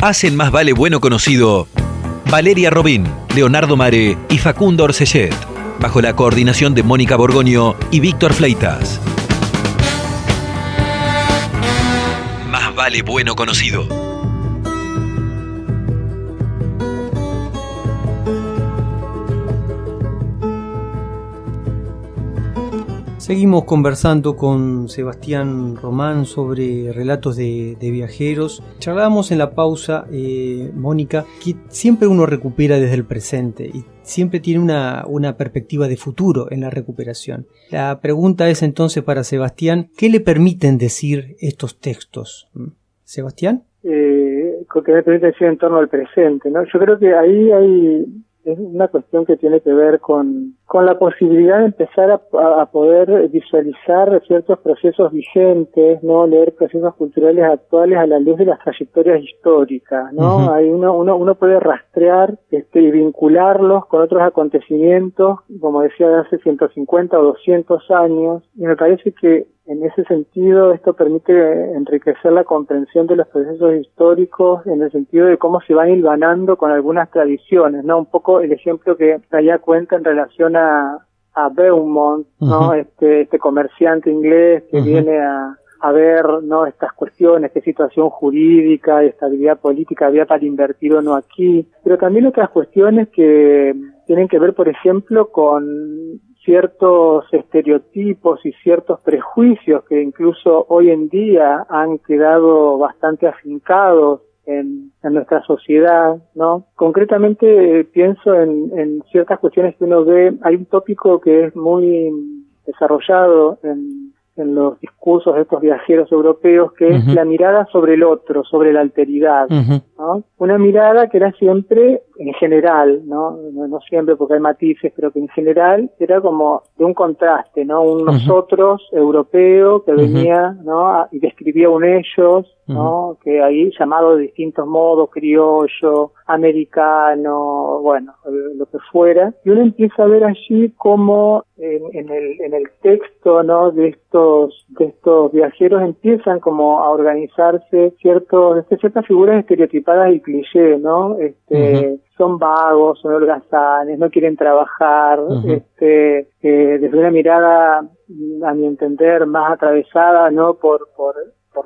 hacen Más Vale Bueno Conocido Valeria Robín, Leonardo Mare y Facundo Orsellet, bajo la coordinación de Mónica Borgoño y Víctor Fleitas. Más Vale Bueno Conocido. Seguimos conversando con Sebastián Román sobre relatos de viajeros. Charlábamos en la pausa, Mónica, que siempre uno recupera desde el presente y siempre tiene una perspectiva de futuro en la recuperación. La pregunta es entonces para Sebastián, ¿qué le permiten decir estos textos? ¿Sebastián? Que me permiten decir en torno al presente, ¿no? Yo creo que ahí es una cuestión que tiene que ver con la posibilidad de empezar a poder visualizar ciertos procesos vigentes, ¿no? Leer procesos culturales actuales a la luz de las trayectorias históricas, ¿no? Uh-huh. Ahí uno puede rastrear y vincularlos con otros acontecimientos, como decía, de hace 150 o 200 años, y me parece que en ese sentido esto permite enriquecer la comprensión de los procesos históricos en el sentido de cómo se van hilvanando con algunas tradiciones, ¿no? Un poco el ejemplo que Gaya cuenta en relación a Beaumont, ¿no? Uh-huh. Este comerciante inglés que uh-huh. viene a ver, ¿no? Estas cuestiones, qué situación jurídica y estabilidad política había para invertir o no aquí, pero también otras cuestiones que tienen que ver, por ejemplo, con ciertos estereotipos y ciertos prejuicios que incluso hoy en día han quedado bastante afincados en nuestra sociedad, ¿no? Concretamente pienso en ciertas cuestiones que uno ve. Hay un tópico que es muy desarrollado en los discursos de estos viajeros europeos, que es uh-huh. la mirada sobre el otro, sobre la alteridad, uh-huh. ¿no? Una mirada que era siempre en general, ¿no? No siempre, porque hay matices, pero que en general era como de un contraste, ¿no? Un uh-huh. nosotros europeo que venía, uh-huh. ¿no? Y describía un ellos, ¿no? Uh-huh. Que ahí llamado de distintos modos, criollo, americano, bueno, lo que fuera. Y uno empieza a ver allí cómo en el texto, ¿no? de estos viajeros empiezan como a organizarse ciertas figuras estereotipadas y cliché, ¿no? Uh-huh. Son vagos, son holgazanes, no quieren trabajar, uh-huh. Desde una mirada, a mi entender, más atravesada, ¿no? por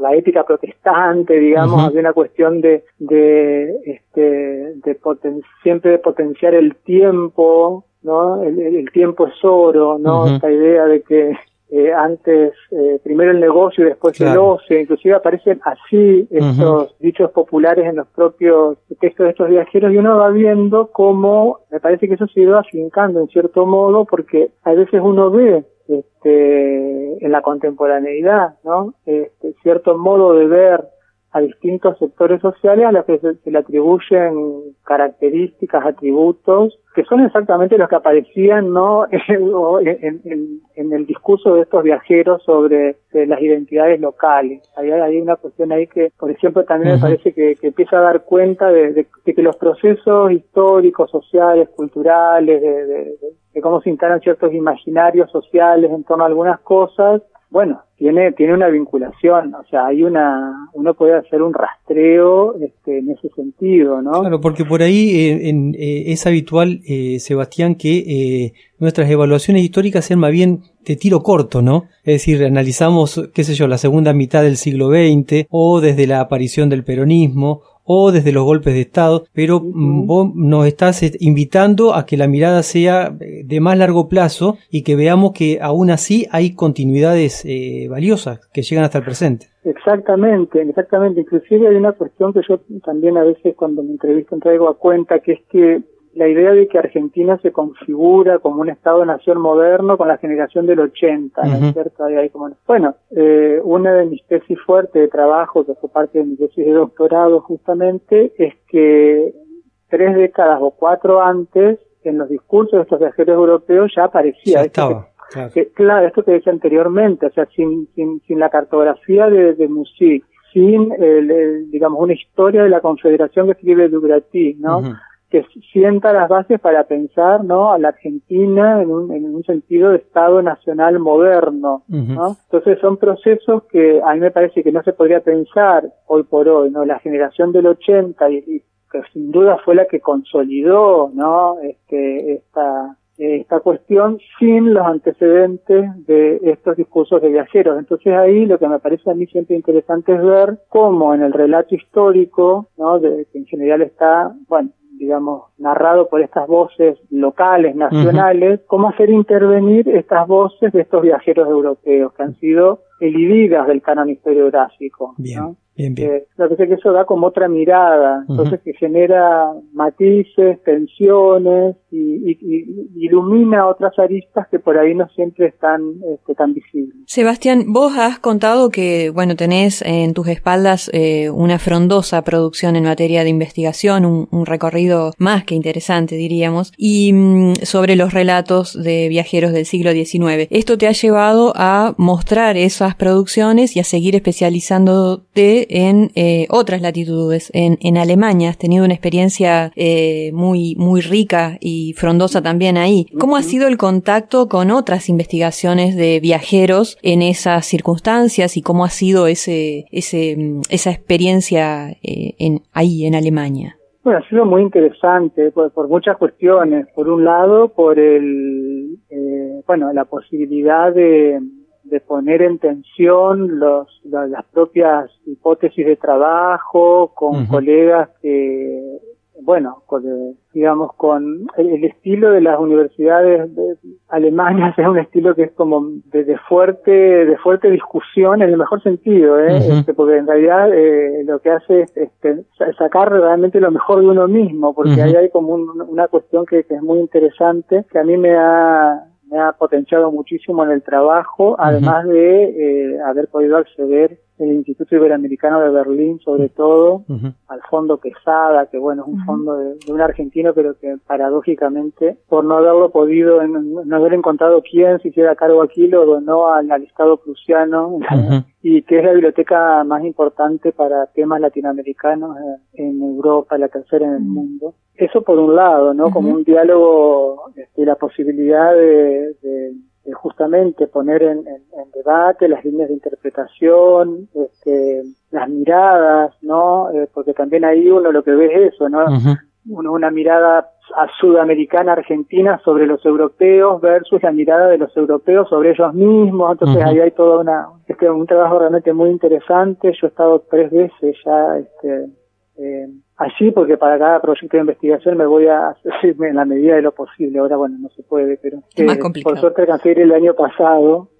la ética protestante, digamos, uh-huh. de una cuestión siempre de potenciar el tiempo, ¿no? El tiempo es oro, ¿no? Uh-huh. Esta idea de que antes, primero el negocio y después claro. el ocio, inclusive aparecen así estos uh-huh. dichos populares en los propios textos de estos viajeros, y uno va viendo cómo, me parece que eso se iba afincando en cierto modo, porque a veces uno ve en la contemporaneidad, ¿no? Cierto modo de ver a distintos sectores sociales a los que se le atribuyen características, atributos, que son exactamente los que aparecían, ¿no? en el discurso de estos viajeros sobre las identidades locales. Hay una cuestión ahí que, por ejemplo, también uh-huh. me parece que empieza a dar cuenta de que los procesos históricos, sociales, culturales, de cómo se instalan ciertos imaginarios sociales en torno a algunas cosas, bueno, tiene una vinculación, o sea, uno puede hacer un rastreo en ese sentido, ¿no? Claro, porque por ahí es habitual, Sebastián, que nuestras evaluaciones históricas sean más bien de tiro corto, ¿no? Es decir, analizamos, qué sé yo, la segunda mitad del siglo XX, o desde la aparición del peronismo, o desde los golpes de Estado, pero uh-huh. vos nos estás invitando a que la mirada sea de más largo plazo y que veamos que aún así hay continuidades valiosas que llegan hasta el presente. Exactamente. Inclusive hay una cuestión que yo también a veces cuando me entrevisto traigo a cuenta, que es que la idea de que Argentina se configura como un Estado-nación moderno con la generación del 80, ¿no es cierto? Bueno, una de mis tesis fuertes de trabajo, que fue parte de mi tesis de doctorado justamente, es que 3 décadas o 4 antes, en los discursos de estos viajeros europeos ya aparecía. Ya estaba. Claro, esto que decía anteriormente, o sea, sin la cartografía de Mussy, sin, digamos, una historia de la Confederación que escribe Dugratí, ¿no? Uh-huh. que sienta las bases para pensar, ¿no?, a la Argentina en un sentido de Estado nacional moderno, ¿no? Entonces son procesos que a mí me parece que no se podría pensar hoy por hoy, ¿no? La generación del 80 y que sin duda fue la que consolidó, ¿no?, esta cuestión sin los antecedentes de estos discursos de viajeros. Entonces ahí lo que me parece a mí siempre interesante es ver cómo en el relato histórico, ¿no?, que en general está, bueno, digamos, narrado por estas voces locales, nacionales, cómo hacer intervenir estas voces de estos viajeros europeos que han sido elididas del canon historiográfico, bien, ¿no? Bien. Lo que sé que eso da como otra mirada, entonces que genera matices, tensiones y ilumina otras aristas que por ahí no siempre están tan visibles. Sebastián, vos has contado que, bueno, tenés en tus espaldas una frondosa producción en materia de investigación, un recorrido más que interesante, diríamos, y sobre los relatos de viajeros del siglo XIX. Esto te ha llevado a mostrar esas producciones y a seguir especializándote en otras latitudes. En Alemania has tenido una experiencia muy, muy rica y frondosa también ahí. ¿Cómo ha sido el contacto con otras investigaciones de viajeros en esas circunstancias y cómo ha sido esa experiencia ahí en Alemania? Bueno, ha sido muy interesante por muchas cuestiones. Por un lado, por la posibilidad de poner en tensión las propias hipótesis de trabajo con colegas que, con el estilo de las universidades alemanas es un estilo que es como de fuerte discusión en el mejor sentido, porque en realidad lo que hace es sacar realmente lo mejor de uno mismo, porque ahí hay como una cuestión que es muy interesante, que a mí me ha potenciado muchísimo en el trabajo, además de haber podido acceder el Instituto Iberoamericano de Berlín, sobre todo, al Fondo Quesada, que bueno, es un fondo de un argentino, pero que paradójicamente, por no haberlo podido, no haber encontrado quién se hiciera cargo aquí, lo donó al Estado prusiano, y que es la biblioteca más importante para temas latinoamericanos en Europa, la tercera en el mundo. Eso por un lado, ¿no? Como un diálogo, la posibilidad de justamente poner en debate las líneas de interpretación, las miradas, ¿no? Porque también ahí uno lo que ve es eso, ¿no? Una mirada sudamericana, argentina sobre los europeos versus la mirada de los europeos sobre ellos mismos. Entonces ahí hay todo un trabajo realmente muy interesante. Yo he estado 3 veces ya, allí, porque para cada proyecto de investigación me voy a hacer en la medida de lo posible. Ahora, bueno, no se puede, pero por suerte alcancé a ir el año pasado,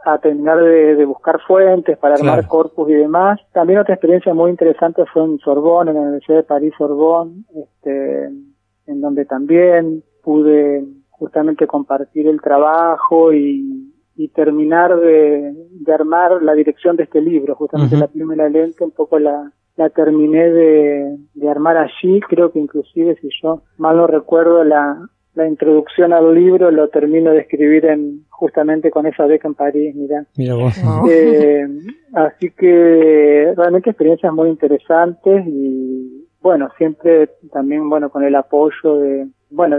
a terminar de buscar fuentes para armar corpus y demás. También otra experiencia muy interesante fue en Sorbonne, en la Universidad de París-Sorbonne, en donde también pude justamente compartir el trabajo y terminar de armar la dirección de este libro, justamente La pluma y la lente, un poco la terminé de armar allí. Creo que inclusive, si yo mal no recuerdo, la introducción al libro lo termino de escribir justamente con esa beca en París, Mira vos. Así que realmente experiencias muy interesantes y bueno, siempre también con el apoyo de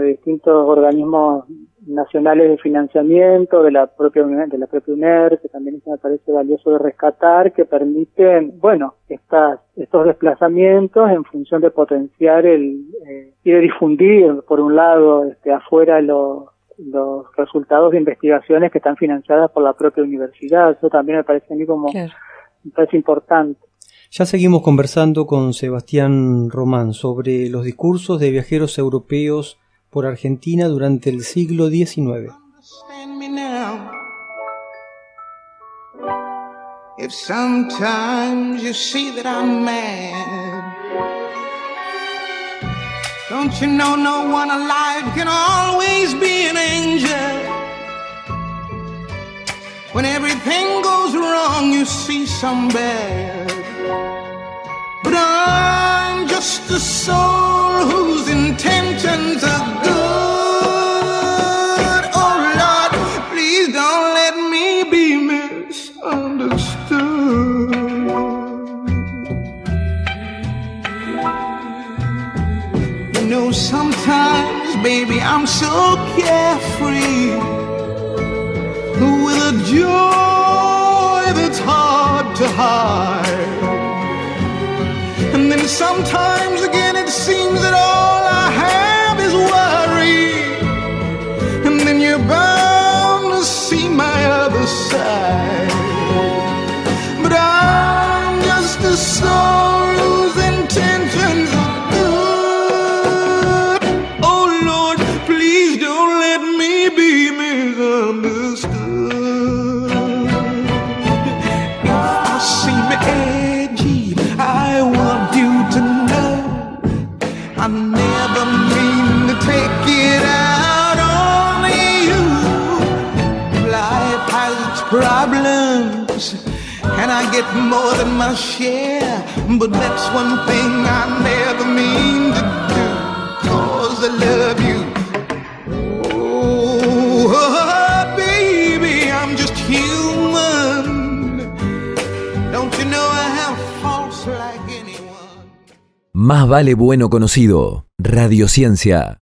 distintos organismos nacionales de financiamiento, de la propia UNER, que también me parece valioso de rescatar, que permiten, estos desplazamientos en función de potenciar y de difundir, por un lado, afuera los resultados de investigaciones que están financiadas por la propia universidad. Eso también me parece a mí me parece importante. Ya seguimos conversando con Sebastián Román sobre los discursos de viajeros europeos por Argentina durante el siglo XIX. If sometimes you see that I'm mad, don't you know no one alive can always be an angel? When everything goes wrong, you see some bad. But I'm just a soul whose intentions are good. Oh Lord, please don't let me be misunderstood. I'm so carefree, with a joy that's hard to hide. And then sometimes again it seems that all I have is worry, and then you're bound to see my other side. But I'm just a soul whose intentions are good. Oh Lord, please don't let me be misunderstood. If I seem edgy, I want you to know I never mean to take it out on you. Life has its problems, and I get more than my share, but that's one thing I never mean to do, 'cause I love you. Oh, baby, I'm just human. Don't you know I have faults like anyone? Más vale bueno conocido. Radiociencia.